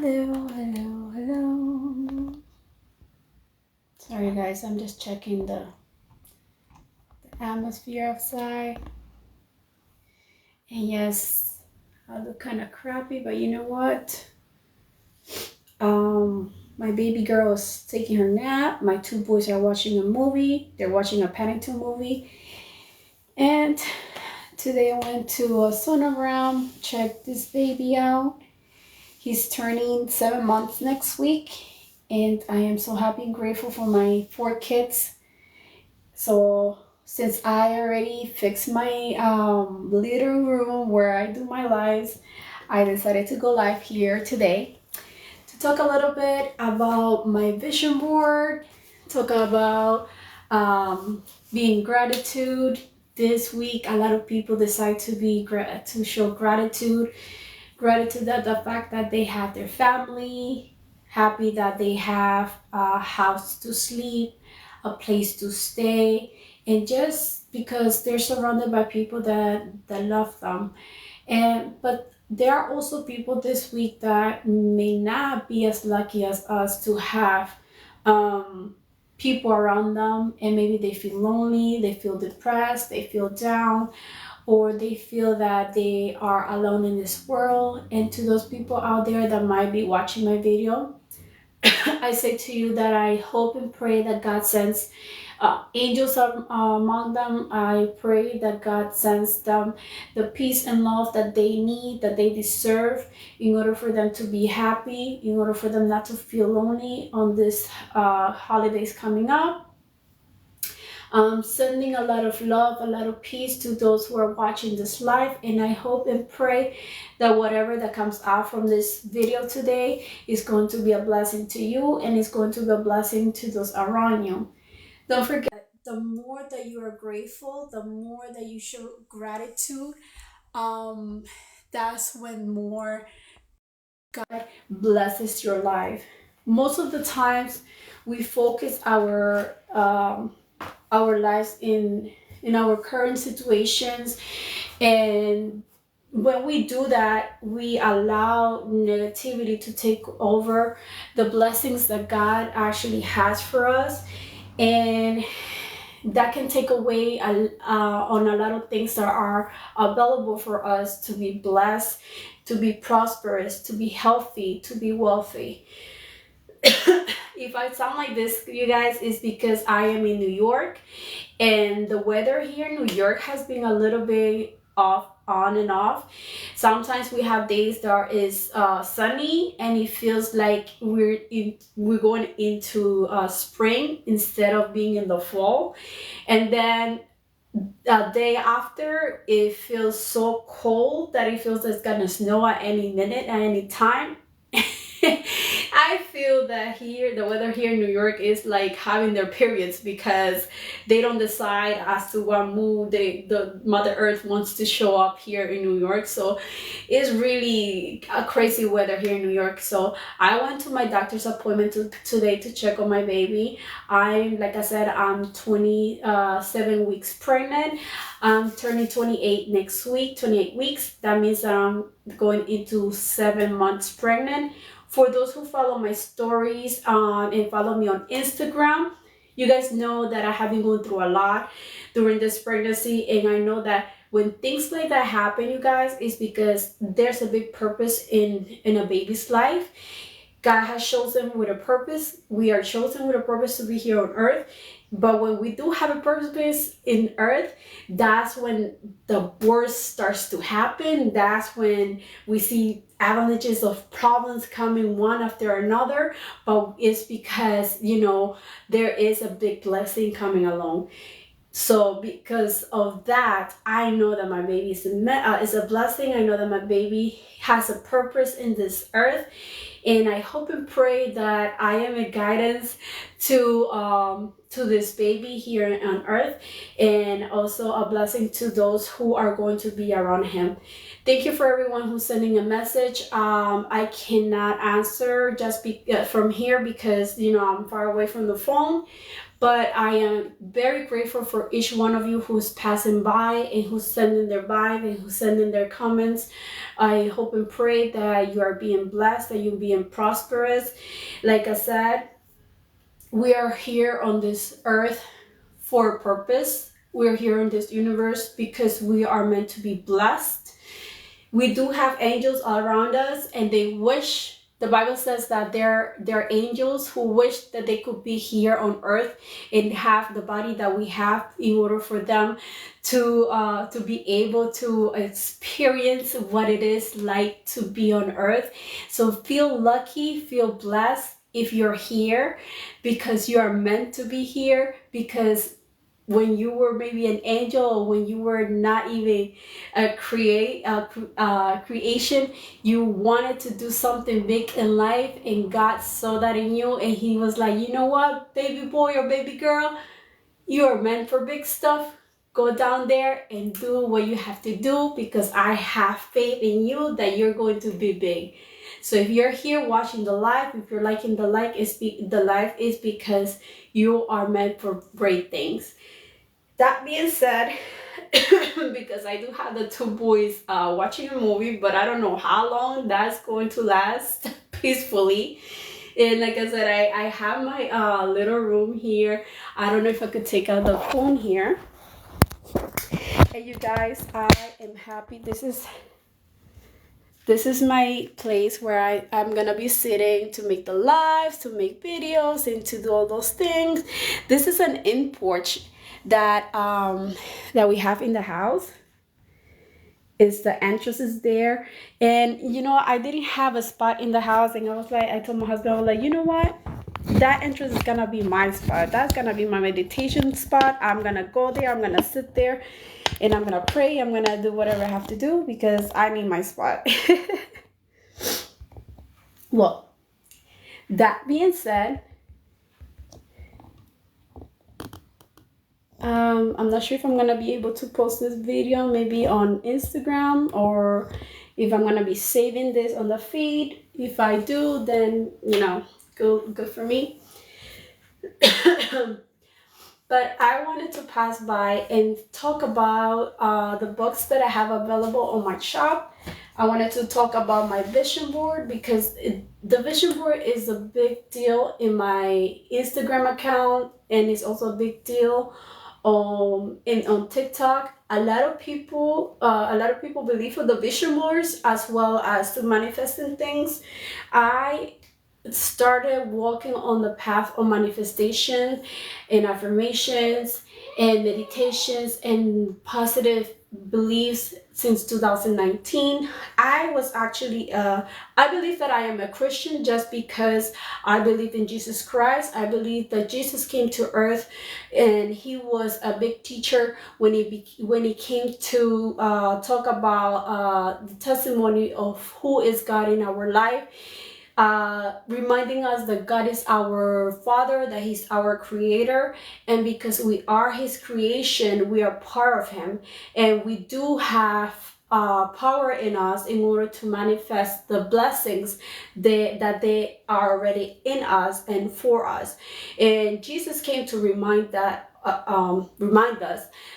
Hello, hello, hello. Sorry guys, I'm just checking the atmosphere outside. And yes, I look kind of crappy, but you know what? My baby girl is taking her nap. My two boys are watching a movie. They're watching a Paddington movie. And today I went to a sonogram, check this baby out. He's turning 7 months next week. And I am so happy and grateful for my 4 kids. So since I already fixed my little room where I do my lives, I decided to go live here today to talk a little bit about my vision board, talk about being gratitude. This week, a lot of people decide to show gratitude. Gratitude that the fact that they have their family, happy that they have a house to sleep, a place to stay, and just because they're surrounded by people that love them. And but there are also people this week that may not be as lucky as us to have people around them, and maybe they feel lonely, they feel depressed, they feel down, or they feel that they are alone in this world. And to those people out there that might be watching my video, I say to you that I hope and pray that God sends angels among them. I pray that God sends them the peace and love that they need, that they deserve, in order for them to be happy, in order for them not to feel lonely on this holidays coming up. Sending a lot of love, a lot of peace to those who are watching this live. And I hope and pray that whatever that comes out from this video today is going to be a blessing to you, and it's going to be a blessing to those around you. Don't forget, the more that you are grateful, the more that you show gratitude, um, that's when more God blesses your life. Most of the times, we focus our lives in our current situations, and when we do that, we allow negativity to take over the blessings that God actually has for us. And that can take away on a lot of things that are available for us to be blessed, to be prosperous, to be healthy, to be wealthy. If I sound like this, you guys, it's because I am in New York, and the weather here in New York has been a little bit off, on and off. Sometimes we have days that is sunny, and it feels like we're going into spring instead of being in the fall. And then a day after, it feels so cold that it feels like it's gonna snow at any minute, at any time. I feel that here, the weather here in New York is like having their periods, because they don't decide as to what mood the Mother Earth wants to show up here in New York. So it's really a crazy weather here in New York. So I went to my doctor's appointment today to check on my baby. Like I said, I'm 27 weeks pregnant. I'm turning 28 next week, 28 weeks. That means that I'm going into 7 months pregnant. For those who follow my stories and follow me on Instagram, you guys know that I have been going through a lot during this pregnancy. And I know that when things like that happen, you guys, it's because there's a big purpose in a baby's life. God has chosen with a purpose. We are chosen with a purpose to be here on earth. But when we do have a purpose in earth, that's when the worst starts to happen. That's when we see avalanches of problems coming one after another. But it's because, there is a big blessing coming along. So because of that, I know that my baby is a blessing. I know that my baby has a purpose in this earth. And I hope and pray that I am a guidance to this baby here on earth, and also a blessing to those who are going to be around him. Thank you for everyone who's sending a message. I cannot answer just from here because I'm far away from the phone. But I am very grateful for each one of you who's passing by and who's sending their vibe and who's sending their comments. I hope and pray that you are being blessed, that you're being prosperous. Like I said, we are here on this earth for a purpose. We're here in this universe because we are meant to be blessed. We do have angels all around us, and they wish, the Bible says that there are angels who wish that they could be here on earth and have the body that we have in order for them to be able to experience what it is like to be on earth. So feel lucky, feel blessed if you're here, because you are meant to be here. Because when you were maybe an angel, or when you were not even a creation, you wanted to do something big in life, and God saw that in you, and he was like, you know what, baby boy or baby girl, you are meant for big stuff. Go down there and do what you have to do, because I have faith in you that you're going to be big. So if you're here watching the live, if you're liking the live is because you are meant for great things. That being said, because I do have the two boys watching a movie, but I don't know how long that's going to last peacefully. And like I said, I have my little room here. I don't know if I could take out the phone here. And you guys, I am happy. This is my place where I'm gonna be sitting to make the lives, to make videos, and to do all those things. This is an in porch that we have in the house. Is the entrance is there, and you know, I didn't have a spot in the house, and I told my husband, I was like, you know what, that entrance is gonna be my spot. That's gonna be my meditation spot. I'm gonna go there, I'm gonna sit there, and I'm gonna pray. I'm gonna do whatever I have to do, because I need my spot. Well, that being said, I'm not sure if I'm gonna be able to post this video maybe on Instagram, or if I'm gonna be saving this on the feed. If I do, then you know, good for me. But I wanted to pass by and talk about the books that I have available on my shop. I wanted to talk about my vision board, because the vision board is a big deal in my Instagram account, and it's also a big deal on TikTok. A lot of people believe in the vision boards as well as to manifesting things. I started walking on the path of manifestation and affirmations and meditations and positive beliefs since 2019. I was actually I believe that I am a Christian just because I believe in Jesus Christ. I believe that Jesus came to earth, and he was a big teacher when he came to talk about the testimony of who is God in our life. Reminding us that God is our Father, that he's our creator, and because we are his creation, we are part of him, and we do have power in us in order to manifest the blessings that they are already in us and for us. And Jesus came to remind us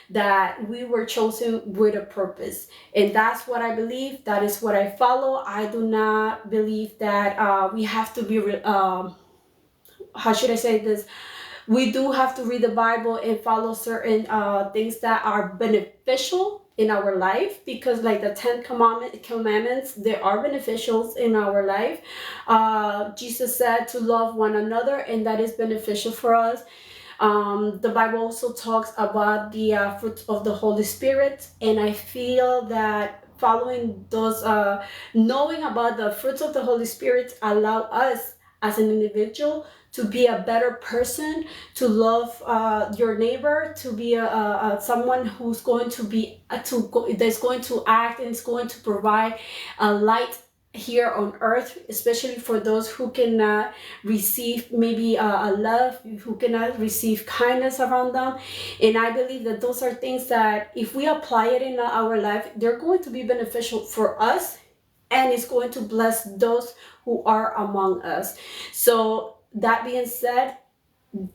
that we were chosen with a purpose, and that's what I believe. That is what I follow. I do not believe that we have to be how should I say this, we do have to read the Bible and follow certain things that are beneficial in our life, because like the 10 commandments, they are beneficial in our life. Jesus said to love one another, and that is beneficial for us. The Bible also talks about the fruits of the Holy Spirit, and I feel that following those, knowing about the fruits of the Holy Spirit, allow us as an individual to be a better person, to love your neighbor, to be someone who's going to be that's going to act and is going to provide a light here on earth, especially for those who cannot receive maybe a love, who cannot receive kindness around them. And I believe that those are things that if we apply it in our life, they're going to be beneficial for us, and it's going to bless those who are among us. So that being said,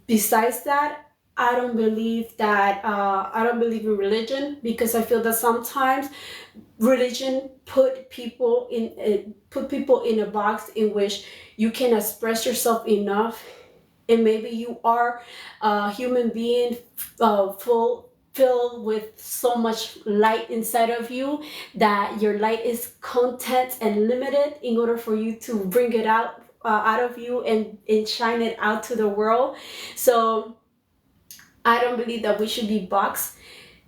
besides that, I don't believe that I don't believe in religion, because I feel that sometimes religion put people in a box in which you can express yourself enough, and maybe you are a human being filled with so much light inside of you, that your light is content and limited in order for you to bring it out of you, and shine it out to the world. So I don't believe that we should be boxed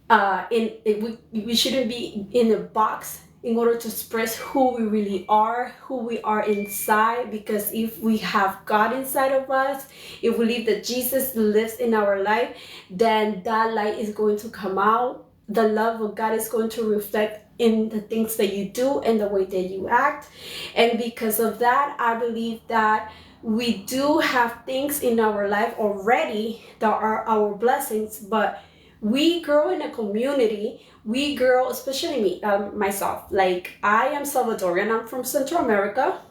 we shouldn't be in a box in order to express who we really are, who we are inside. Because if we have God inside of us, if we believe that Jesus lives in our life, then that light is going to come out. The love of God is going to reflect in the things that you do and the way that you act. And because of that, I believe that we do have things in our life already that are our blessings, but we grow in a community. We grow, especially me, myself. Like, I am Salvadorian. I'm from Central America.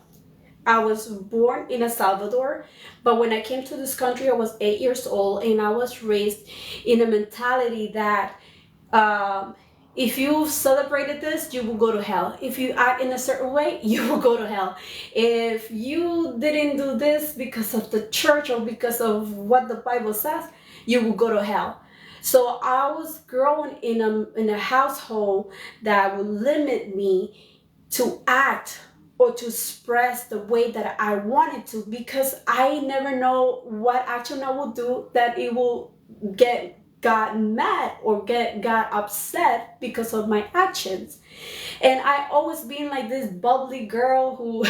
I was born in El Salvador, but when I came to this country, I was 8 years old, and I was raised in a mentality that um, if you celebrated this, you will go to hell. If you act in a certain way, you will go to hell. If you didn't do this because of the church or because of what the Bible says, you will go to hell. So I was growing in a household that would limit me to act or to express the way that I wanted to, because I never know what action I will do that it will get got mad or got upset because of my actions. And I always been like this bubbly girl who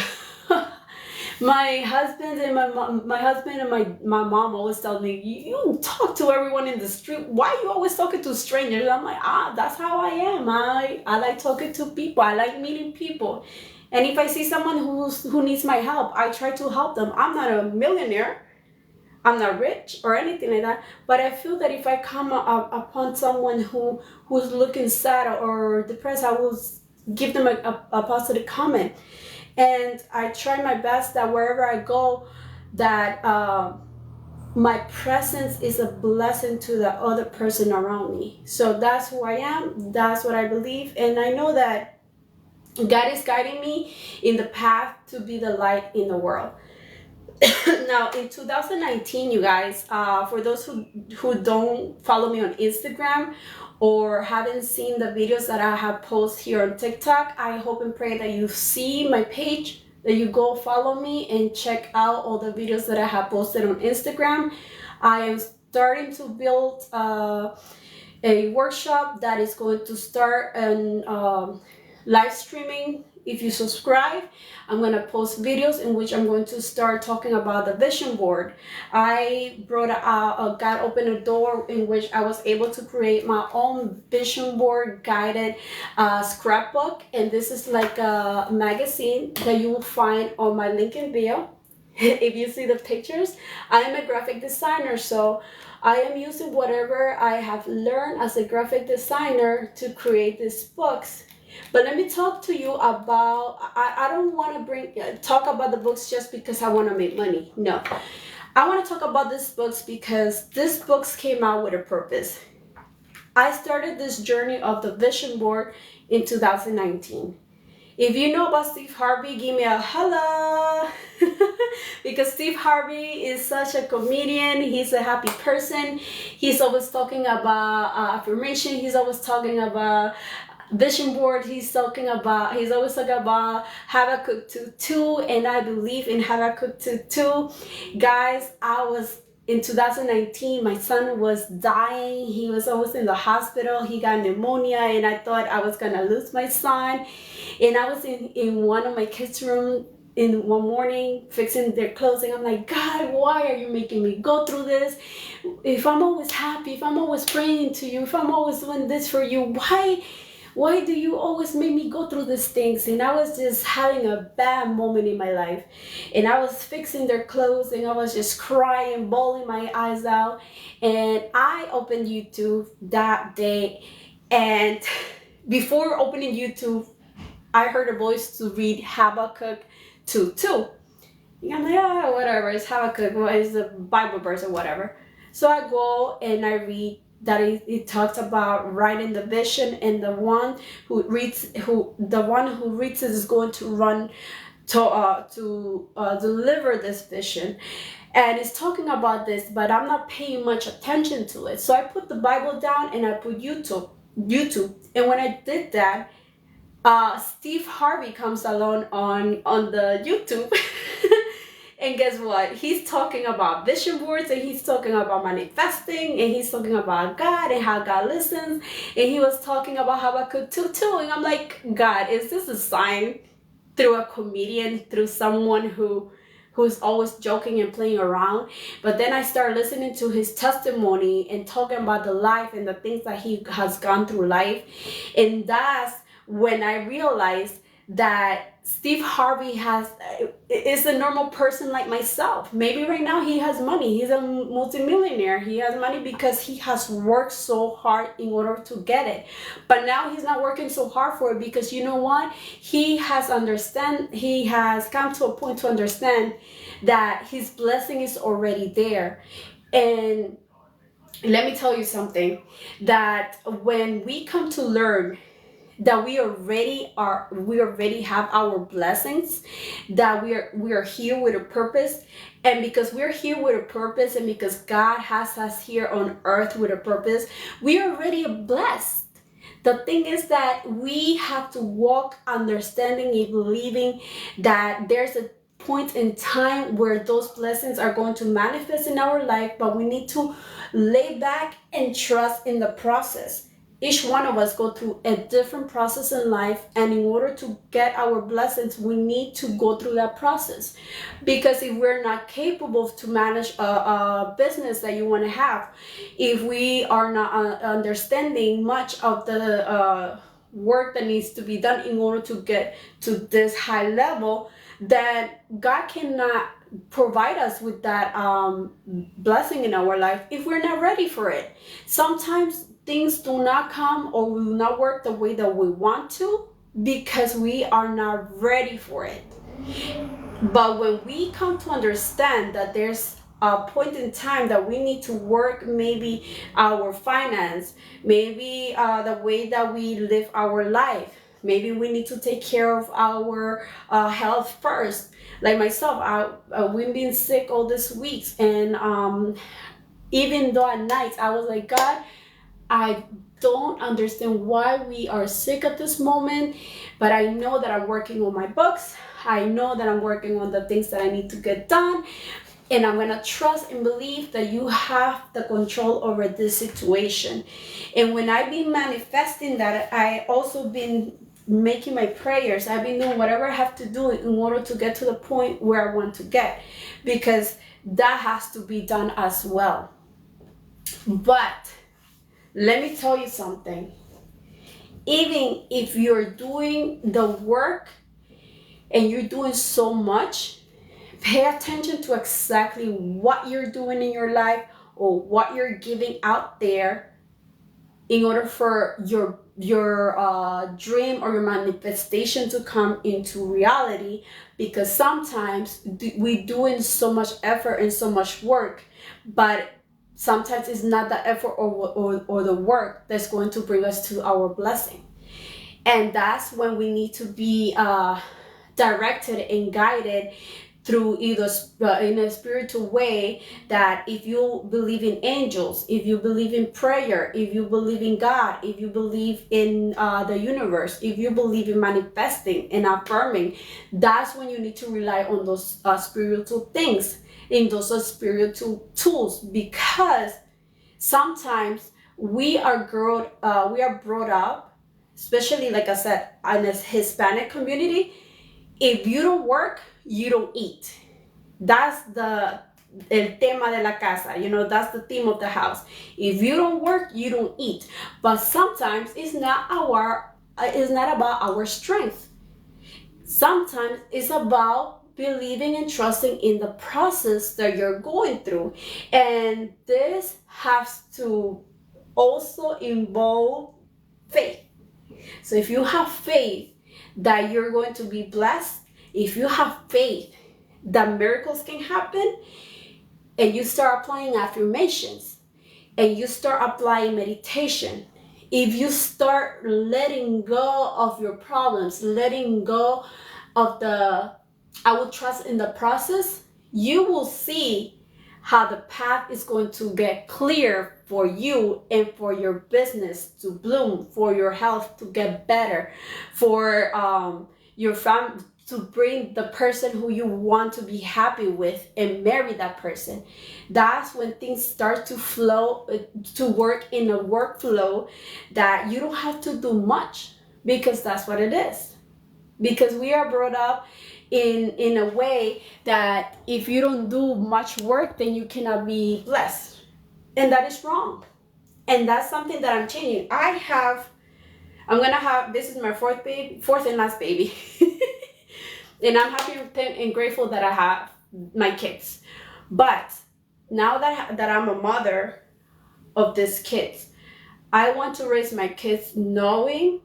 my husband and my mom always tell me, you don't talk to everyone in the street. Why are you always talking to strangers? I'm like, that's how I am. I like talking to people. I like meeting people. And if I see someone who needs my help, I try to help them. I'm not a millionaire. I'm not rich or anything like that, but I feel that if I come upon someone who's looking sad or depressed, I will give them a positive comment. And I try my best that wherever I go, that my presence is a blessing to the other person around me. So that's who I am. That's what I believe, and I know that God is guiding me in the path to be the light in the world. Now, in 2019, you guys, for those who don't follow me on Instagram or haven't seen the videos that I have posted here on TikTok, I hope and pray that you see my page, that you go follow me and check out all the videos that I have posted on Instagram. I am starting to build a workshop that is going to start an live streaming. If you subscribe, I'm going to post videos in which I'm going to start talking about the vision board. I brought God opened a door in which I was able to create my own vision board guided scrapbook. And this is like a magazine that you will find on my link in bio. If you see the pictures, I am a graphic designer, so I am using whatever I have learned as a graphic designer to create these books. But let me talk to you about, I don't want to talk about the books just because I want to make money. No, I want to talk about these books because these books came out with a purpose. I started this journey of the vision board in 2019. If you know about Steve Harvey, give me a hello. Because Steve Harvey is such a comedian. He's a happy person. He's always talking about affirmation. He's always talking about vision board. He's always talking about Habakkuk 2:2, and I believe in Habakkuk 2:2. Guys, in 2019, my son was dying. He was always in the hospital. He got pneumonia, and I thought I was gonna lose my son. And I was in one of my kids' room in one morning fixing their clothes, and I'm like, God, why are you making me go through this? If I'm always happy, if I'm always praying to you, if I'm always doing this for you, why do you always make me go through these things? And I was just having a bad moment in my life. And I was fixing their clothes, and I was just crying, bawling my eyes out. And I opened YouTube that day. And before opening YouTube, I heard a voice to read Habakkuk 2:2. And I'm like, whatever, it's Habakkuk, it's a Bible verse or whatever. So I go and I read that it talks about writing the vision, and the one who reads it is going to run to deliver this vision. And it's talking about this, but I'm not paying much attention to it. So I put the Bible down and I put YouTube. And when I did that, Steve Harvey comes along on the YouTube. And guess what? He's talking about vision boards, and he's talking about manifesting, and he's talking about God and how God listens. And he was talking about Habakkuk 2 too. And I'm like, God, is this a sign through a comedian, through someone who's always joking and playing around? But then I started listening to his testimony and talking about the life and the things that he has gone through life. And that's when I realized that Steve Harvey is a normal person like myself. Maybe right now he has money. He's a multimillionaire. He has money because he has worked so hard in order to get it. But now he's not working so hard for it, because you know what? He has come to a point to understand that his blessing is already there. And let me tell you something, that when we come to learn that we already have our blessings, that we are here with a purpose, and because we're here with a purpose, and because God has us here on earth with a purpose, we are already blessed. The thing is that we have to walk understanding and believing that there's a point in time where those blessings are going to manifest in our life, but we need to lay back and trust in the process. Each one of us go through a different process in life, and in order to get our blessings, we need to go through that process. Because if we're not capable to manage a business that you want to have, if we are not understanding much of the work that needs to be done in order to get to this high level, then God cannot provide us with that blessing in our life if we're not ready for it. Sometimes things do not come or will not work the way that we want to, because we are not ready for it. But when we come to understand that there's a point in time that we need to work, maybe our finance, maybe the way that we live our life, maybe we need to take care of our health first. Like myself, we've been sick all these weeks, and even though at night I was like, God, I don't understand why we are sick at this moment, but I know that I'm working on my books. I know that I'm working on the things that I need to get done, and I'm gonna trust and believe that you have the control over this situation. And when I've been manifesting that, I also been making my prayers. I've been doing whatever I have to do in order to get to the point where I want to get, because that has to be done as well. But let me tell you something. Even if you're doing the work and you're doing so much, pay attention to exactly what you're doing in your life or what you're giving out there in order for your dream or your manifestation to come into reality. Because sometimes we doing so much effort and so much work, but sometimes it's not the effort or the work that's going to bring us to our blessing. And that's when we need to be directed and guided through either in a spiritual way, that if you believe in angels, if you believe in prayer, if you believe in God, if you believe in the universe, if you believe in manifesting and affirming, that's when you need to rely on those spiritual things, in those spiritual tools. Because sometimes we are brought up, especially like I said, in a Hispanic community, if you don't work, you don't eat. That's el tema de la casa, that's the theme of the house. If you don't work, you don't eat. But sometimes it's not about our strength. Sometimes it's about believing and trusting in the process that you're going through. And this has to also involve faith. So if you have faith that you're going to be blessed, if you have faith that miracles can happen, and you start applying affirmations, and you start applying meditation, if you start letting go of your problems, letting go of I will trust in the process, you will see how the path is going to get clear for you and for your business to bloom, for your health to get better, for your family to bring the person who you want to be happy with and marry that person. That's when things start to flow, to work in a workflow that you don't have to do much, because that's what it is. Because we are brought up in a way that if you don't do much work, then you cannot be blessed, and that is wrong. And that's something that I'm changing. I'm gonna have, this is my fourth and last baby. And I'm happy and grateful that I have my kids. But now that I'm a mother of these kids, I want to raise my kids knowing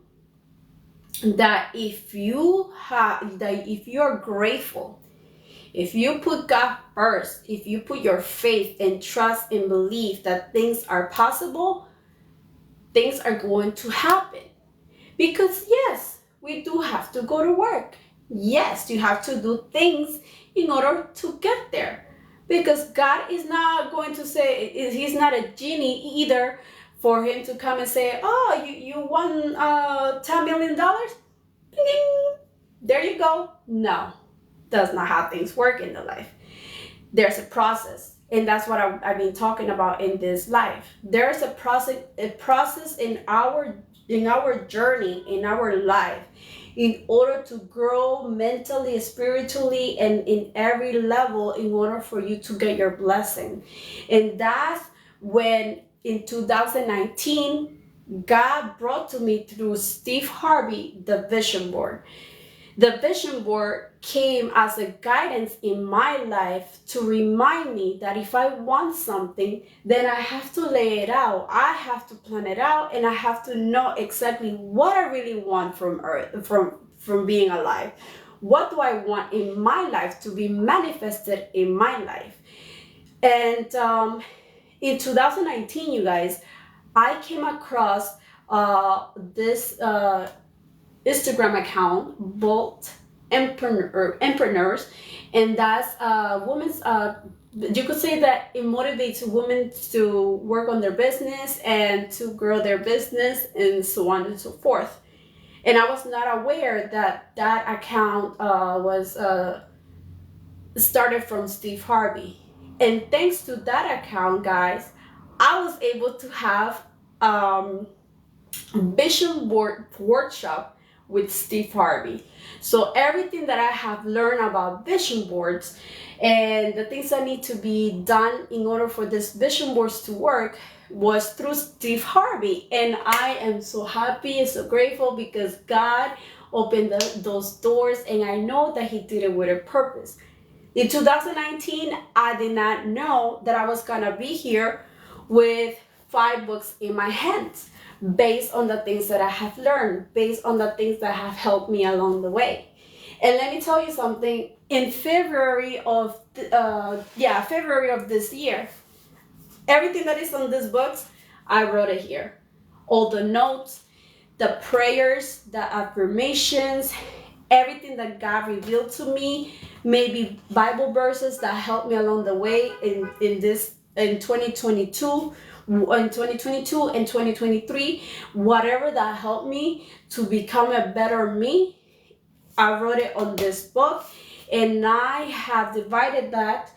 that if you're grateful, if you put God first, if you put your faith and trust and believe that things are possible, things are going to happen. Because yes, we do have to go to work. Yes, you have to do things in order to get there. Because God is not going to say, he's not a genie either, for him to come and say, oh, you won $10 million? Ding, there you go. No, that's not how things work in the life. There's a process. And that's what I've been talking about in this life. There's a process in our journey, in our life, in order to grow mentally, spiritually, and in every level, in order for you to get your blessing. And that's when in 2019, God brought to me through Steve Harvey the vision board. The vision board came as a guidance in my life to remind me that if I want something, then I have to lay it out. I have to plan it out, and I have to know exactly what I really want from earth, from being alive. What do I want in my life to be manifested in my life? And in 2019, you guys, I came across this Instagram account, Bold Entrepreneurs, and that's women's. You could say that it motivates women to work on their business and to grow their business, and so on and so forth. And I was not aware that that account was started from Steve Harvey. And thanks to that account, guys, I was able to have vision board workshop with Steve Harvey. So everything that I have learned about vision boards and the things that need to be done in order for this vision boards to work was through Steve Harvey. And I am so happy and so grateful because God opened those doors, and I know that he did it with a purpose. In 2019, I did not know that I was gonna be here with 5 books in my hands, based on the things that I have learned, based on the things that have helped me along the way. And let me tell you something, in February of this year, everything that is on these books, I wrote it here. All the notes, the prayers, the affirmations, everything that God revealed to me, maybe Bible verses that helped me along the way in 2022 and 2023, whatever that helped me to become a better me, I wrote it on this book, and I have divided that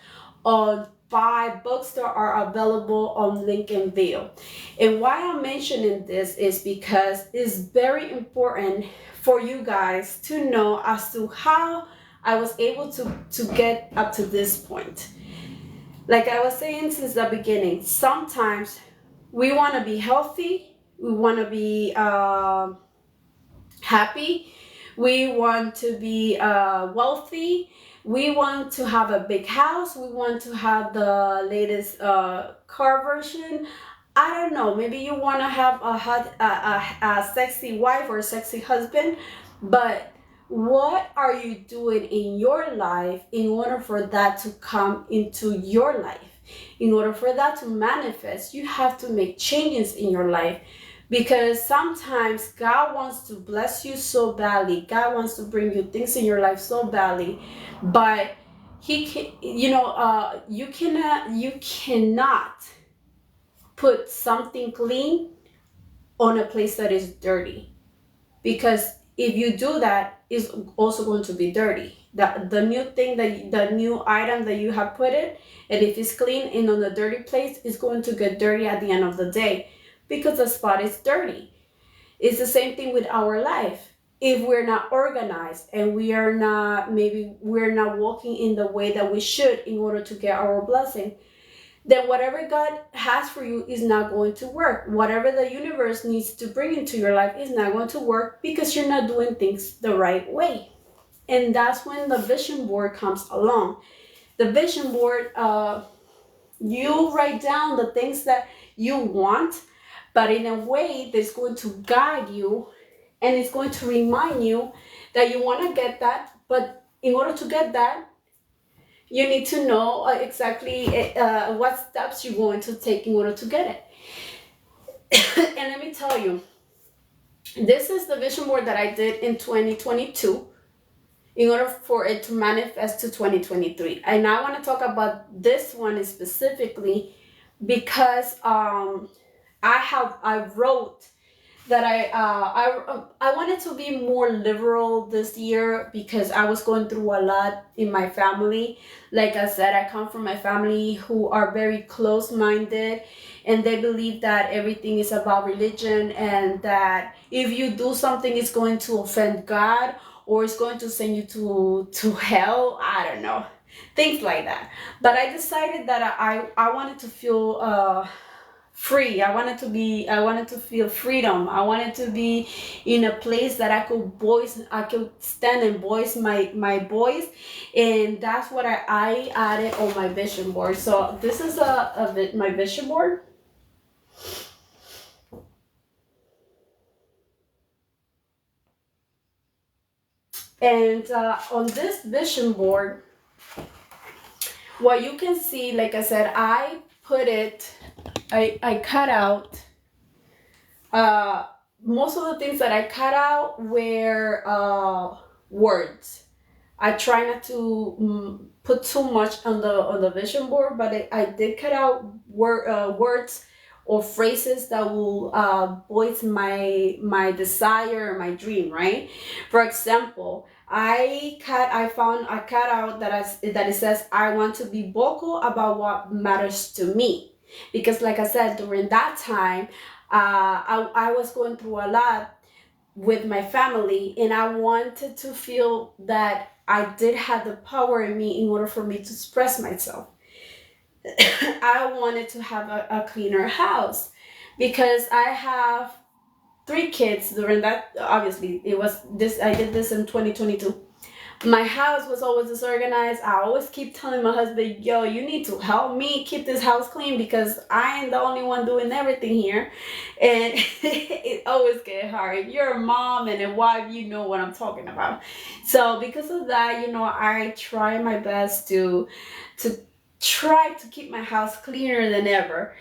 on 5 books that are available on link in bio. And why I'm mentioning this is because it's very important for you guys to know as to how I was able to get up to this point. Like I was saying since the beginning, sometimes we want to be healthy, we want to be happy, we want to be wealthy, we want to have a big house, we want to have the latest car version. I don't know, maybe you want to have a sexy wife or a sexy husband, but what are you doing in your life in order for that to come into your life? In order for that to manifest, you have to make changes in your life, because sometimes God wants to bless you so badly. God wants to bring you things in your life so badly, but he can, you cannot put something clean on a place that is dirty, because if you do that, it's also going to be dirty. The new thing, the new item that you have put it, and if it's clean and on the dirty place, it's going to get dirty at the end of the day, because the spot is dirty. It's the same thing with our life. If we're not organized and we're not walking in the way that we should in order to get our blessing, then whatever God has for you is not going to work. Whatever the universe needs to bring into your life is not going to work, because you're not doing things the right way. And that's when the vision board comes along. The vision board, you write down the things that you want, but in a way that's going to guide you, and it's going to remind you that you want to get that. But in order to get that, you need to know exactly what steps you're going to take in order to get it. And let me tell you, this is the vision board that I did in 2022 in order for it to manifest to 2023. And I want to talk about this one specifically because I wrote that I wanted to be more liberal this year, because I was going through a lot in my family. Like I said, I come from a family who are very close-minded, and they believe that everything is about religion, and that if you do something, it's going to offend God, or it's going to send you to hell. I don't know, things like that. But I decided that I wanted to feel free. I wanted to feel freedom. I wanted to be in a place that I could stand and voice my voice. And that's what I added on my vision board. So this is my vision board. And on this vision board, what you can see, like I said, I cut out most of the things that I cut out were words. I try not to put too much on the vision board, but I did cut out words or phrases that will voice my desire, my dream, right? For example, I cut out that it says I want to be vocal about what matters to me, because like I said, during that time, I was going through a lot with my family, and I wanted to feel that I did have the power in me in order for me to express myself. I wanted to have a cleaner house, because I have 3 kids. During that, obviously it was this, I did this in 2022. My house was always disorganized. I always keep telling my husband, yo, you need to help me keep this house clean, because I ain't the only one doing everything here. And it always gets hard. If you're a mom and a wife, you know what I'm talking about. So because of that, I try my best to try to keep my house cleaner than ever.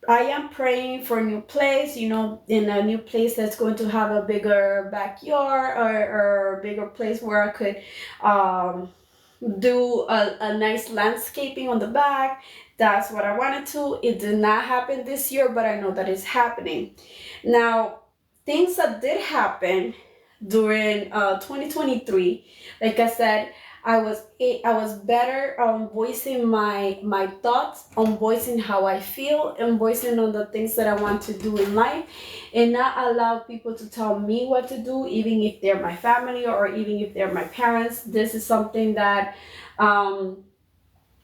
I am praying for a new place, in a new place that's going to have a bigger backyard, or a bigger place where I could do a nice landscaping on the back. That's what I wanted to. It did not happen this year, but I know that it's happening. Now, things that did happen during 2023, like I said, I was better on voicing my thoughts, on voicing how I feel, and voicing on the things that I want to do in life, and not allow people to tell me what to do, even if they're my family or even if they're my parents. This is something that I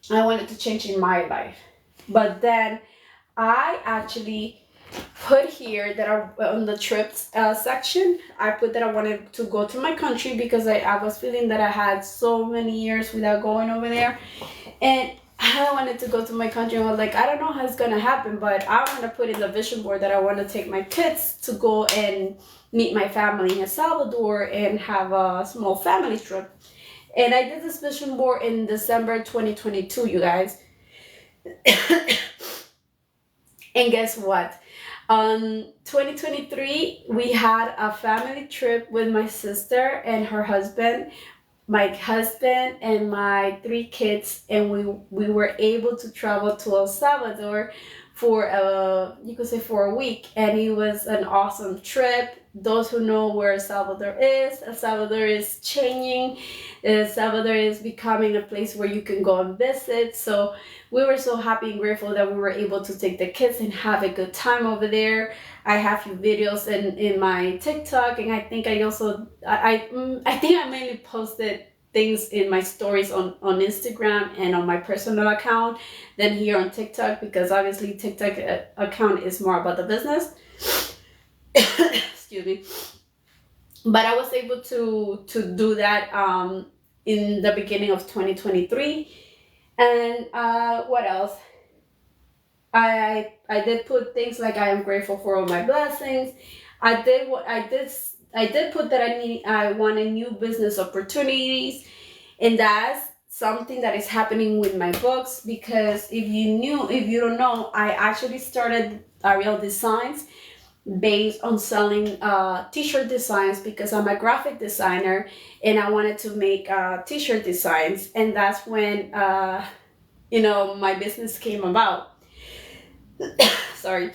wanted to change in my life. But then I actually put here that on the trips section, I put that I wanted to go to my country, because I was feeling that I had so many years without going over there, and I wanted to go to my country. And I was like, I don't know how it's gonna happen, but I want to put in the vision board that I want to take my kids to go and meet my family in El Salvador and have a small family trip. And I did this vision board in December 2022, you guys. And guess what? 2023, we had a family trip with my sister and her husband, my husband and my three kids, and we were able to travel to El Salvador for you could say for a week, and it was an awesome trip. Those who know where El Salvador is changing. El Salvador is becoming a place where you can go and visit. So we were so happy and grateful that we were able to take the kids and have a good time over there. I have few videos in my TikTok, and I think I also I think I mainly posted things in my stories on Instagram and on my personal account than here on TikTok, because obviously TikTok account is more about the business. Excuse me. But I was able to do that in the beginning of 2023. And what else? I did put things like I am grateful for all my blessings. I did put that I wanted new business opportunities, and that's something that is happening with my books, because if you don't know, I actually started Ariel Designs based on selling t-shirt designs, because I'm a graphic designer and I wanted to make t-shirt designs, and that's when my business came about. Sorry.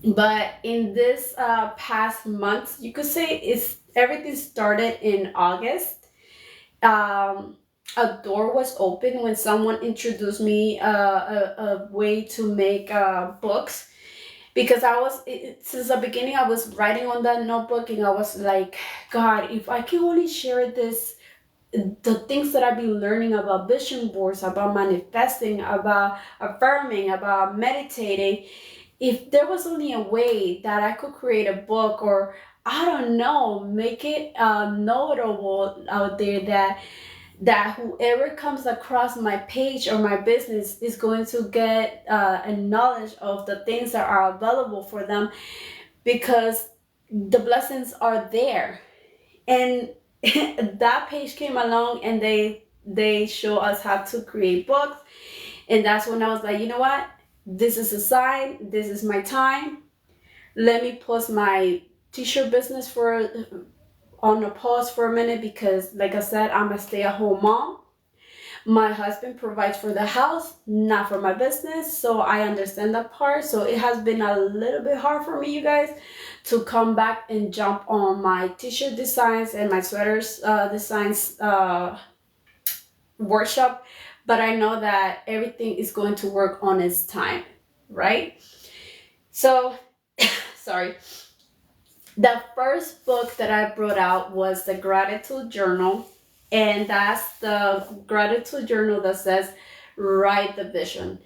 But in this past month, you could say everything started in August. A door was open when someone introduced me a way to make books, because since the beginning I was writing on that notebook, and I was like, God, if I can only share the things that I've been learning about vision boards, about manifesting, about affirming, about meditating, if there was only a way that I could create a book, or I don't know, make it notable out there, that whoever comes across my page or my business is going to get a knowledge of the things that are available for them, because the blessings are there. And that page came along, and they show us how to create books, and that's when I was like, you know what, this is a sign, this is my time. Let me pause my t-shirt business on a pause for a minute, because like I said, I'm a stay-at-home mom. My husband provides for the house, not for my business, so I understand that part. So it has been a little bit hard for me, you guys, to come back and jump on my t-shirt designs and my sweaters designs workshop, but I know that everything is going to work on its time, right? So sorry. The first book that I brought out was the Gratitude Journal, and that's the Gratitude Journal that says write the vision.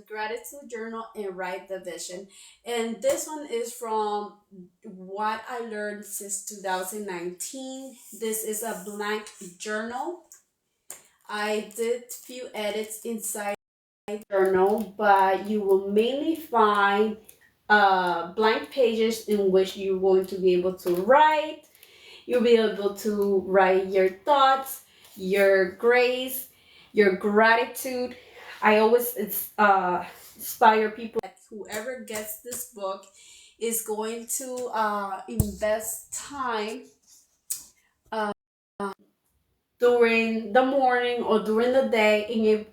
Gratitude Journal and write the vision. And this one is from what I learned since 2019. This is a blank journal. I did few edits inside the journal, but you will mainly find blank pages in which you're going to be able to write. You'll be able to write your thoughts, your grace, your gratitude. I always inspire people that whoever gets this book is going to invest time during the morning or during the day,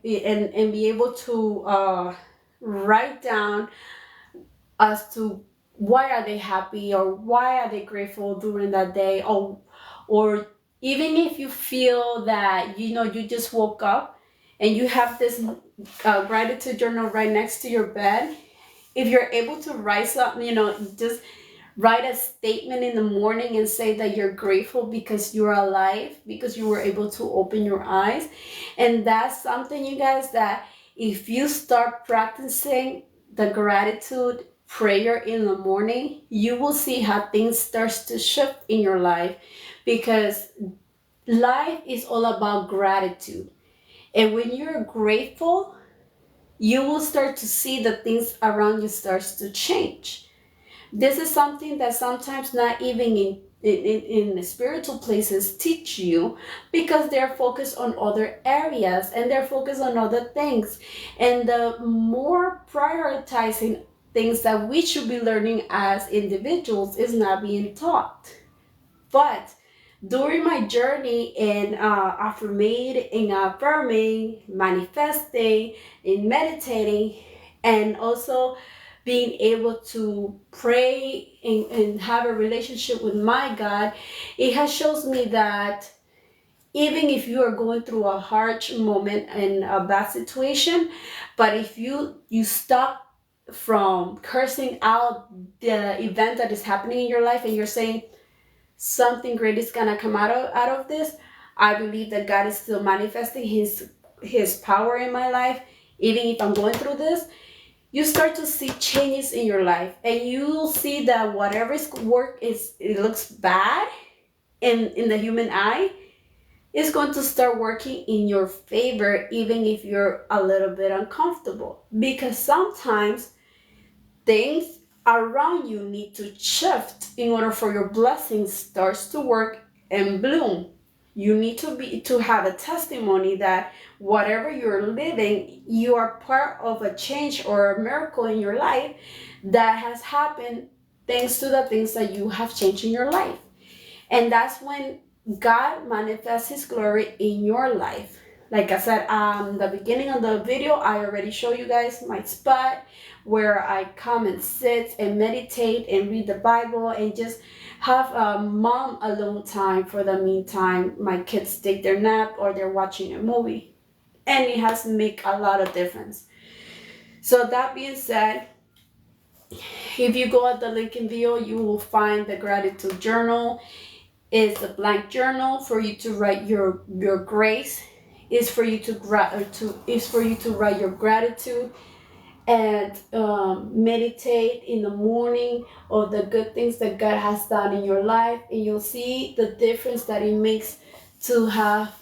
and be able to write down as to why are they happy, or why are they grateful during that day, or even if you feel that you just woke up and you have this gratitude journal right next to your bed, if you're able to write something, just write a statement in the morning and say that you're grateful because you're alive, because you were able to open your eyes. And that's something, you guys, that if you start practicing the gratitude prayer in the morning, you will see how things starts to shift in your life, because life is all about gratitude. And when you're grateful, you will start to see the things around you starts to change. This is something that sometimes not even in the spiritual places teach you, because they're focused on other areas and they're focused on other things. And the more prioritizing things that we should be learning as individuals is not being taught. But during my journey in affirming, manifesting, in meditating, and also being able to pray and have a relationship with my God, it has shows me that even if you are going through a harsh moment and a bad situation, but if you stop from cursing out the event that is happening in your life, and you're saying something great is gonna come out of this, I believe that God is still manifesting his power in my life, even if I'm going through this. You start to see changes in your life, and you'll see that whatever's work is, it looks bad in the human eye, is going to start working in your favor, even if you're a little bit uncomfortable, because sometimes things around you need to shift in order for your blessings starts to work and bloom. You need to have a testimony that whatever you're living, you are part of a change or a miracle in your life that has happened thanks to the things that you have changed in your life. And that's when God manifests his glory in your life. Like I said, the beginning of the video, I already showed you guys my spot where I come and sit and meditate and read the Bible and just have a mom alone time. For the meantime, my kids take their nap or they're watching a movie. And it has made a lot of difference. So that being said, if you go at the link in bio, you will find the gratitude journal. It's a blank journal for you to write your grace. Is for you to write your gratitude and meditate in the morning of the good things that God has done in your life, and you'll see the difference that it makes to have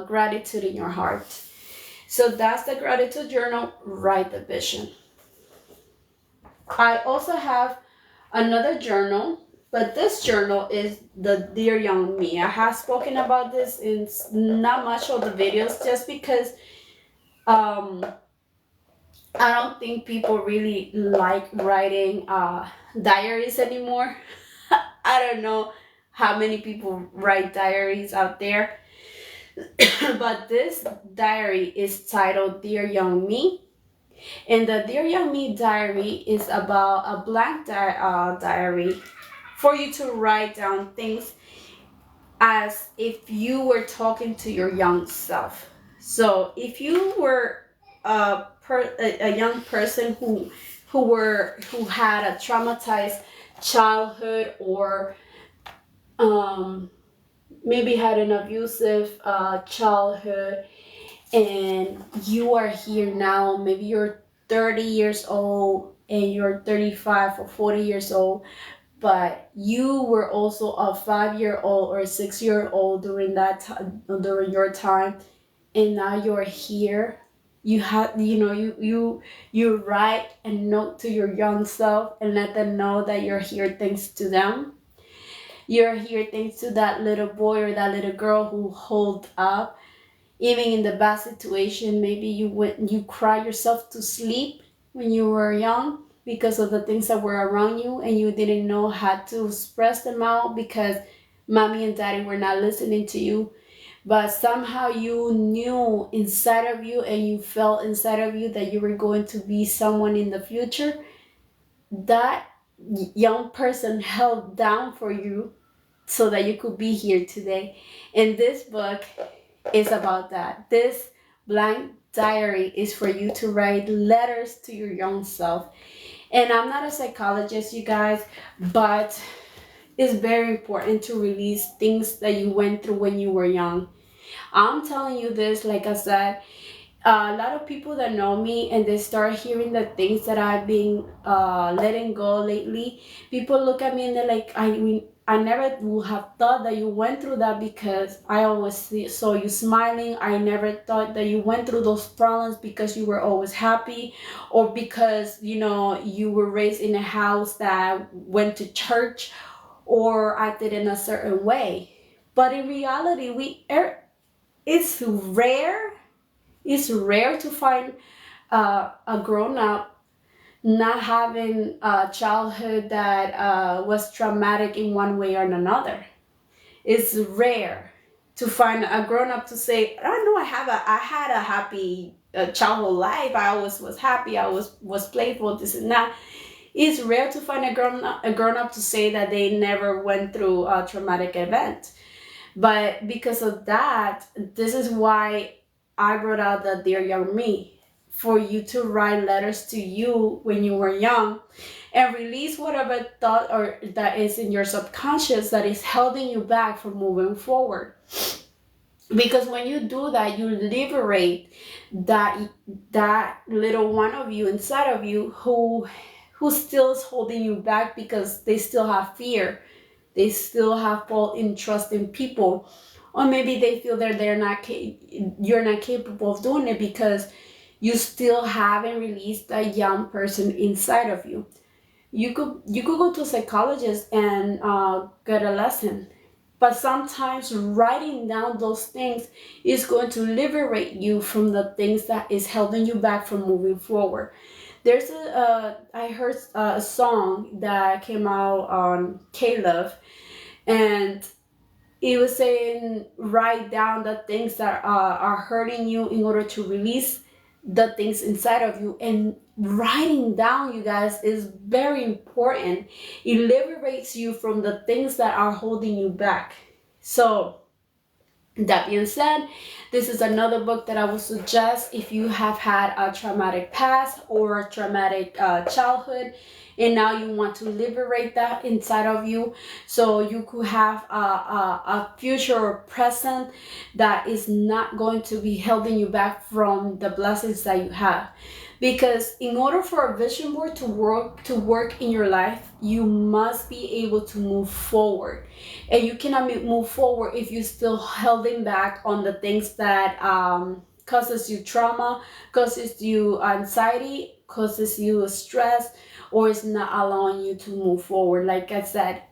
gratitude in your heart. So that's the gratitude journal. Write the vision. I also have another journal, but this journal is the Dear Young Me. I have spoken about this in not much of the videos, just because I don't think people really like writing diaries anymore. I don't know how many people write diaries out there. But this diary is titled Dear Young Me. And the Dear Young Me diary is about a blank diary for you to write down things as if you were talking to your young self. So if you were a young person who had a traumatized childhood, or maybe had an abusive childhood, and you are here now, maybe you're 30 years old and you're 35 or 40 years old, but you were also a 5-year-old or a 6-year-old during during your time, and now you're here. You have, you write a note to your young self and let them know that you're here thanks to them. You're here thanks to that little boy or that little girl who hold up, even in the bad situation. Maybe you cry yourself to sleep when you were young because of the things that were around you, and you didn't know how to express them out because mommy and daddy were not listening to you. But somehow you knew inside of you, and you felt inside of you, that you were going to be someone in the future. That young person held down for you so that you could be here today. And this book is about that. This blank diary is for you to write letters to your young self. And I'm not a psychologist, you guys, but it's very important to release things that you went through when you were young. I'm telling you this, like I said, a lot of people that know me and they start hearing the things that I've been letting go lately, people look at me and they're like, I never would have thought that you went through that, because I always saw you smiling. I never thought that you went through those problems because you were always happy, or because you were raised in a house that went to church, or acted in a certain way. But in reality, it's rare. It's rare to find a grown up not having a childhood that was traumatic in one way or another. It's rare to find a grown up to say, "I know I had a happy childhood life. I always was happy. I was playful. This and that." It's rare to find a grown up to say that they never went through a traumatic event. But because of that, this is why I brought out the Dear Young Me, for you to write letters to you when you were young and release whatever thought or that is in your subconscious that is holding you back from moving forward. Because when you do that, you liberate that little one of you inside of you who still is holding you back because they still have fear. They still have fault in trust in people, or maybe they feel that you're not capable of doing it because you still haven't released that young person inside of you. You could go to a psychologist and get a lesson, but sometimes writing down those things is going to liberate you from the things that is holding you back from moving forward. I heard a song that came out on K-Love, and it was saying write down the things that are hurting you in order to release the things inside of you. And writing down, you guys, is very important. It liberates you from the things that are holding you back. So that being said, this is another book that I would suggest if you have had a traumatic past or a traumatic childhood, and now you want to liberate that inside of you so you could have a future or present that is not going to be holding you back from the blessings that you have. Because in order for a vision board to work in your life, you must be able to move forward. And you cannot move forward if you're still holding back on the things that causes you trauma, causes you anxiety, causes you stress, or is not allowing you to move forward. Like I said,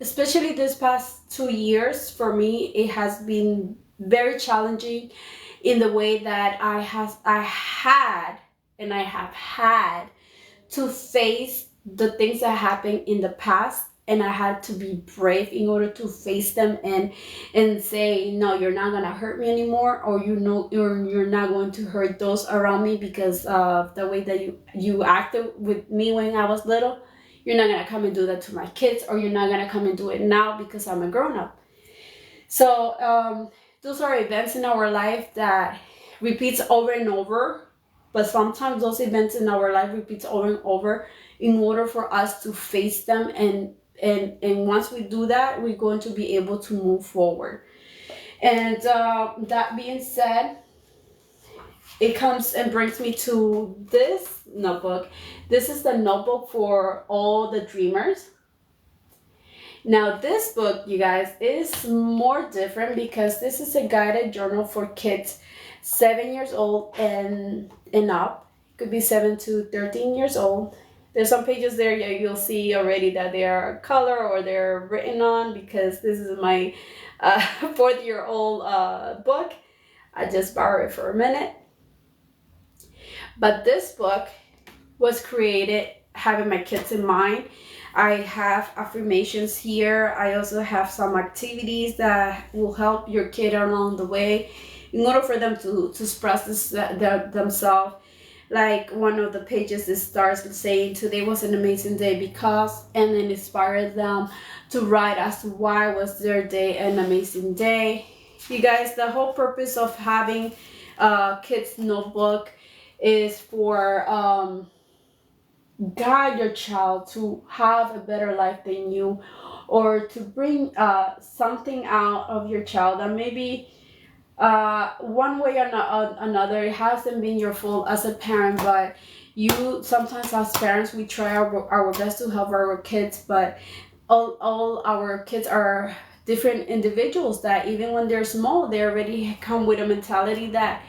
especially this past 2 years, for me, it has been very challenging in the way that I have had to face the things that happened in the past, and I had to be brave in order to face them and say, no, you're not gonna hurt me anymore, or you're not going to hurt those around me because of the way that you acted with me when I was little. You're not gonna come and do that to my kids, or you're not gonna come and do it now because I'm a grown up. So those are events in our life that repeats over and over, but sometimes those events in our life repeats over and over in order for us to face them, and once we do that, we're going to be able to move forward. And that being said, it comes and brings me to this notebook. This is the notebook for all the dreamers. Now, this book, you guys, is more different because this is a guided journal for kids 7 years old and up. It could be 7 to 13 years old. There's some pages there you'll see already that they are color or they're written on, because this is my 4-year-old book. I just borrowed it for a minute. But this book was created having my kids in mind. I have affirmations here. I also have some activities that will help your kid along the way in order for them to express themselves. Like one of the pages, it starts saying, today was an amazing day because, and then inspires them to write as to why was their day an amazing day. You guys, the whole purpose of having a kids notebook is for guide your child to have a better life than you, or to bring something out of your child that maybe one way or another, it hasn't been your fault as a parent, but you sometimes as parents, we try our best to help our kids, but all our kids are different individuals that even when they're small, they already come with a mentality that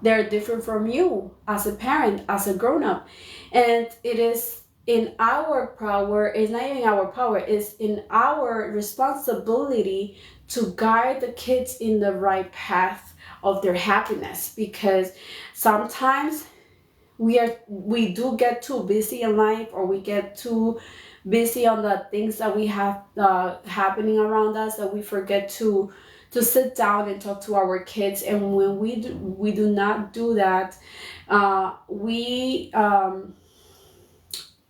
they're different from you as a parent, as a grown-up. And it is in our power, it's not even our power, it's in our responsibility to guide the kids in the right path of their happiness, because sometimes we do get too busy in life, or we get too busy on the things that we have happening around us, that we forget to sit down and talk to our kids. And when we do not do that, we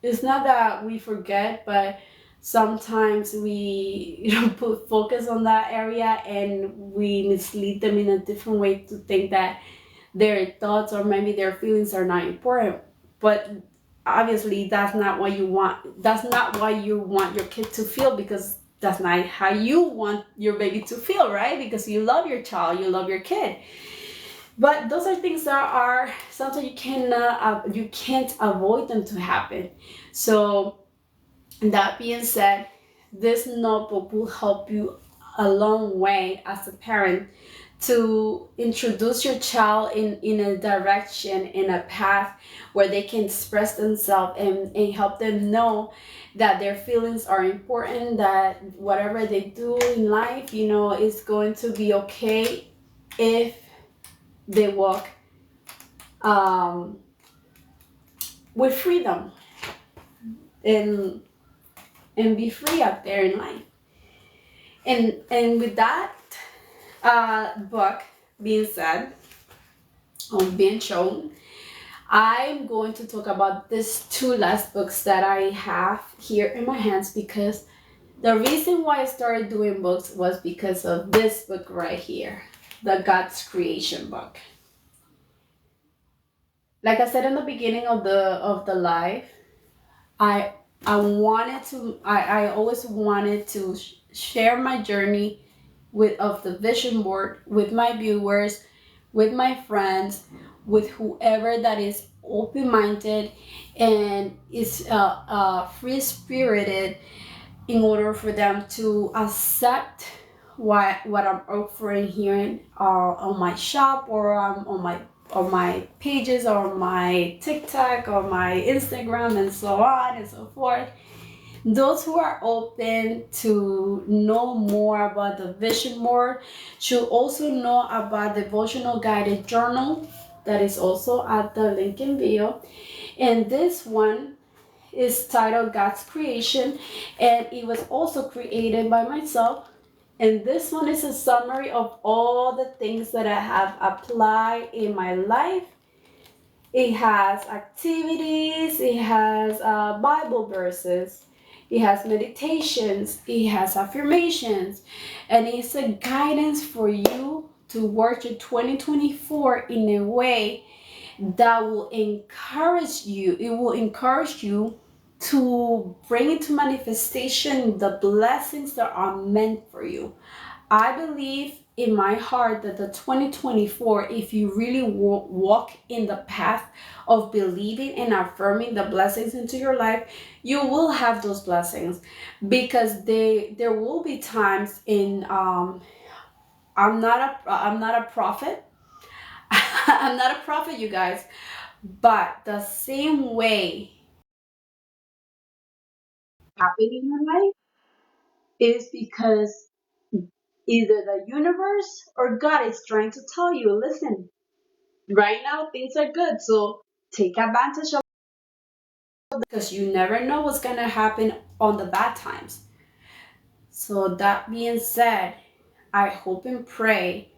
it's not that we forget, but sometimes we put focus on that area, and we mislead them in a different way to think that their thoughts or maybe their feelings are not important. But obviously that's not what you want. That's not why you want your kid to feel, because that's not how you want your baby to feel, right? Because you love your child, you love your kid. But those are things that are sometimes you can't avoid them to happen. So that being said, this notebook will help you a long way as a parent to introduce your child in a direction, in a path where they can express themselves, and help them know that their feelings are important, that whatever they do in life, is going to be okay if they walk um, with freedom, and be free out there in life. And with that book being said, or being shown, I'm going to talk about these two last books that I have here in my hands, because the reason why I started doing books was because of this book right here, the God's Creation book. Like I said in the beginning of the live, I I always wanted to share my journey of the vision board with my viewers, with my friends, with whoever that is open-minded and is free spirited, in order for them to accept what I'm offering here on my shop, or on my pages, or my TikTok, or my Instagram, and so on and so forth. Those who are open to know more about the vision board should also know about the devotional guided journal that is also at the link in bio. And this one is titled God's Creation, and it was also created by myself. And this one is a summary of all the things that I have applied in my life. It has activities, it has Bible verses, it has meditations, it has affirmations, and it's a guidance for you to work your 2024 in a way that will encourage you. It will encourage you to bring into manifestation the blessings that are meant for you. I believe in my heart that the 2024, if you really walk in the path of believing and affirming the blessings into your life, you will have those blessings, because there will be times in I'm not a prophet. I'm not a prophet, you guys, but the same way happen in your life is because either the universe or God is trying to tell you, listen, right now things are good, so take advantage of it, because you never know what's gonna happen on the bad times. So that being said, I hope and pray.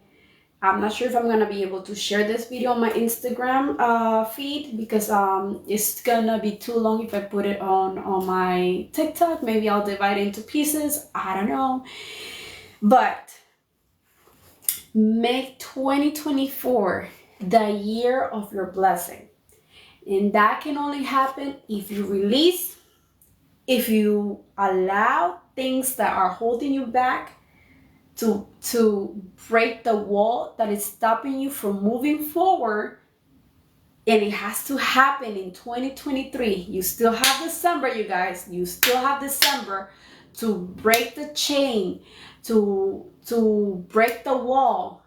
I'm not sure if I'm gonna be able to share this video on my Instagram feed, because it's gonna be too long if I put it on my TikTok. Maybe I'll divide it into pieces. I don't know. But make 2024 the year of your blessing. And that can only happen if you release, if you allow things that are holding you back to break the wall that is stopping you from moving forward. And it has to happen in 2023. You still have December, you guys. You still have December to break the chain, to break the wall,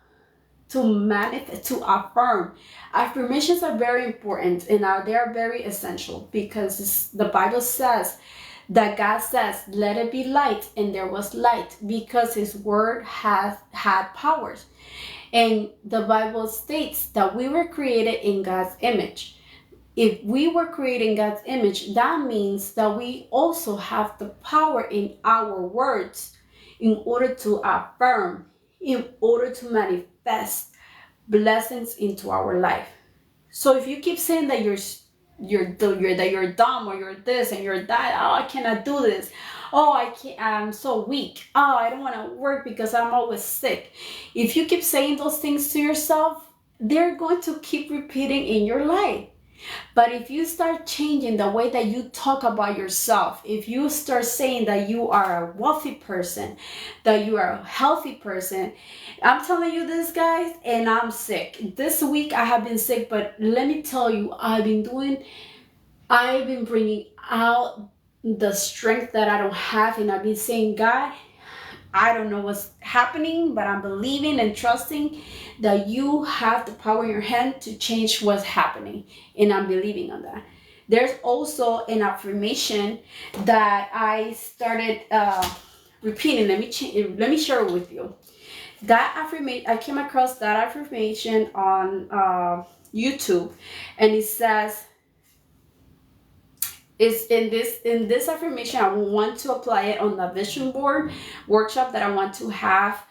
to manifest, to affirm. Affirmations are very important and they are very essential because the Bible says that God says, let it be light, and there was light because his word has had powers. And the Bible states that we were created in God's image. If we were created in God's image, that means that we also have the power in our words in order to affirm, in order to manifest blessings into our life. So if you keep saying that you're dumb or you're this and you're that, oh, I cannot do this. Oh, I can't, I'm so weak. Oh, I don't want to work because I'm always sick. If you keep saying those things to yourself, they're going to keep repeating in your life. But if you start changing the way that you talk about yourself, if you start saying that you are a wealthy person, that you are a healthy person, I'm telling you this, guys, and I'm sick. This week I have been sick, but let me tell you, I've been bringing out the strength that I don't have, and I've been saying, God, I don't know what's happening, but I'm believing and trusting that you have the power in your hand to change what's happening. And I'm believing on that. There's also an affirmation that I started repeating. Let me share it with you. That affirmation, I came across that affirmation on YouTube, and it says, is in this affirmation, I want to apply it on the vision board workshop that I want to have.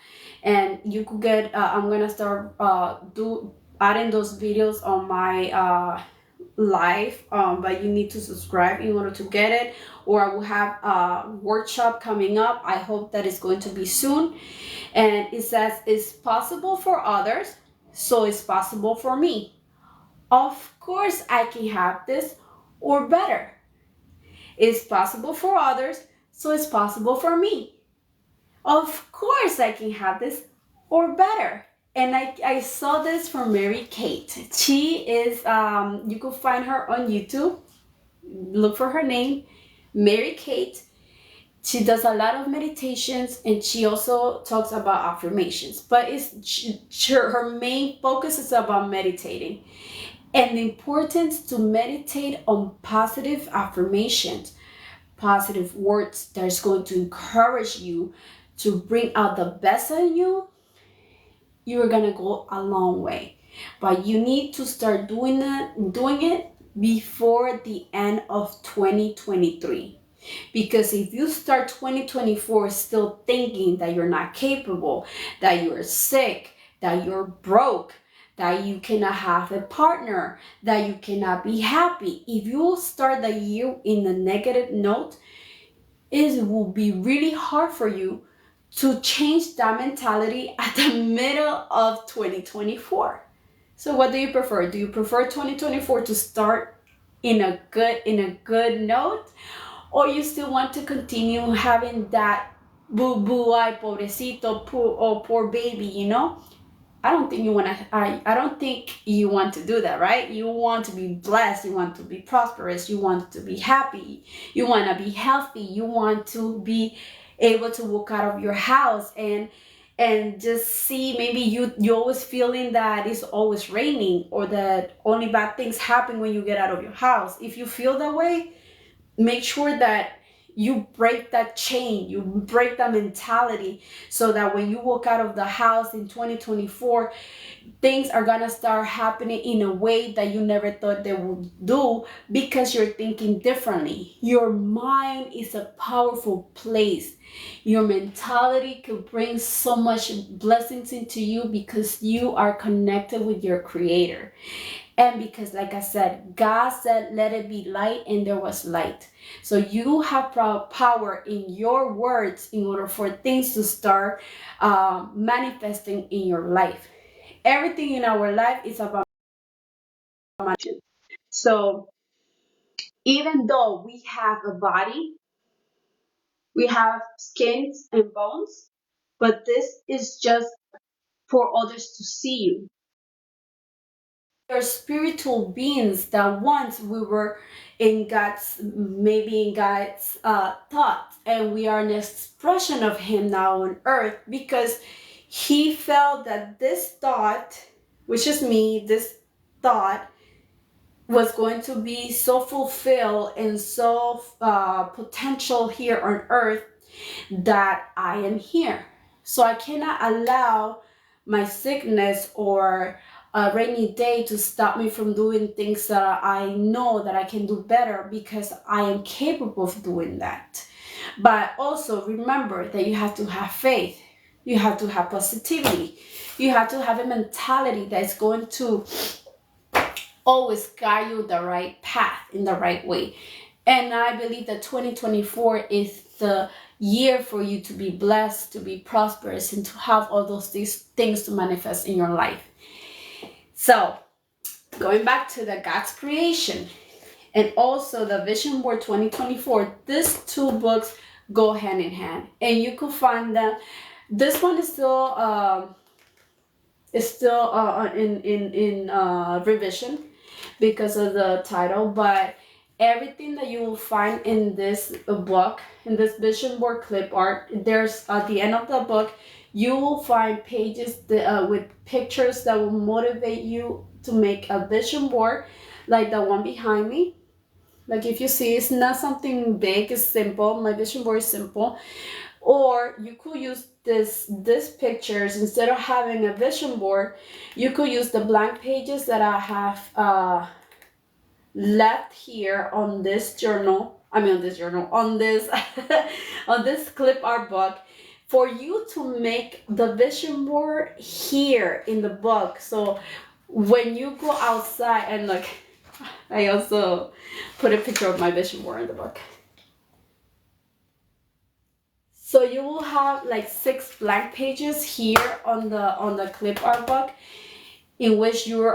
And you could get I'm gonna start adding those videos on my live, but you need to subscribe in order to get it, or I will have a workshop coming up. I hope that it's going to be soon. And it says, it's possible for others, so it's possible for me. Of course I can have this, or better. It's possible for others, so it's possible for me. Of course I can have this, or better. And I saw this from Mary Kate. She is, you could find her on YouTube. Look for her name, Mary Kate. She does a lot of meditations, and she also talks about affirmations. But her main focus is about meditating and the importance to meditate on positive affirmations, positive words that's going to encourage you to bring out the best in you. You're gonna go a long way, but you need to start doing it before the end of 2023. Because if you start 2024 still thinking that you're not capable, that you're sick, that you're broke, that you cannot have a partner, that you cannot be happy, if you start the year in a negative note, it will be really hard for you to change that mentality at the middle of 2024. So what do you prefer? Do you prefer 2024 to start in a good note, or you still want to continue having that boo boo, ay pobrecito, poor baby, you know? I don't think you want to. I don't think you want to do that, right? You want to be blessed. You want to be prosperous. You want to be happy. You want to be healthy. You want to be able to walk out of your house and just see, maybe you always feeling that it's always raining, or that only bad things happen when you get out of your house. If you feel that way, make sure that you break that chain, you break that mentality, so that when you walk out of the house in 2024, things are gonna start happening in a way that you never thought they would do, because you're thinking differently. Your mind is a powerful place. Your mentality could bring so much blessings into you because you are connected with your creator. And because, like I said, God said, let it be light, and there was light. So you have power in your words in order for things to start manifesting in your life. Everything in our life is about manifestation. So even though we have a body, we have skins and bones, but this is just for others to see you. Are spiritual beings that once we were in God's, maybe in God's thought, and we are an expression of Him now on earth, because he felt that this thought, which is me, this thought was going to be so fulfilled and so potential here on earth that I am here. So I cannot allow my sickness or a rainy day to stop me from doing things that I know that I can do better, because I am capable of doing that. But also remember that you have to have faith. You have to have positivity. You have to have a mentality that is going to always guide you the right path in the right way. And I believe that 2024 is the year for you to be blessed, to be prosperous, and to have all these things to manifest in your life. So, going back to the God's creation and also the Vision Board 2024, these two books go hand in hand, and you can find them. This one is still in revision because of the title, but everything that you will find in this book, in this vision board clip art, there's at the end of the book, you will find pages with pictures that will motivate you to make a vision board, like the one behind me. Like if you see, it's not something big, it's simple. My vision board is simple. Or you could use this pictures, instead of having a vision board, you could use the blank pages that I have left here on this journal. On this on this clip art book, for you to make the vision board here in the book. So when you go outside, and look, I also put a picture of my vision board in the book. So you will have like 6 blank pages here on the clip art book, in which you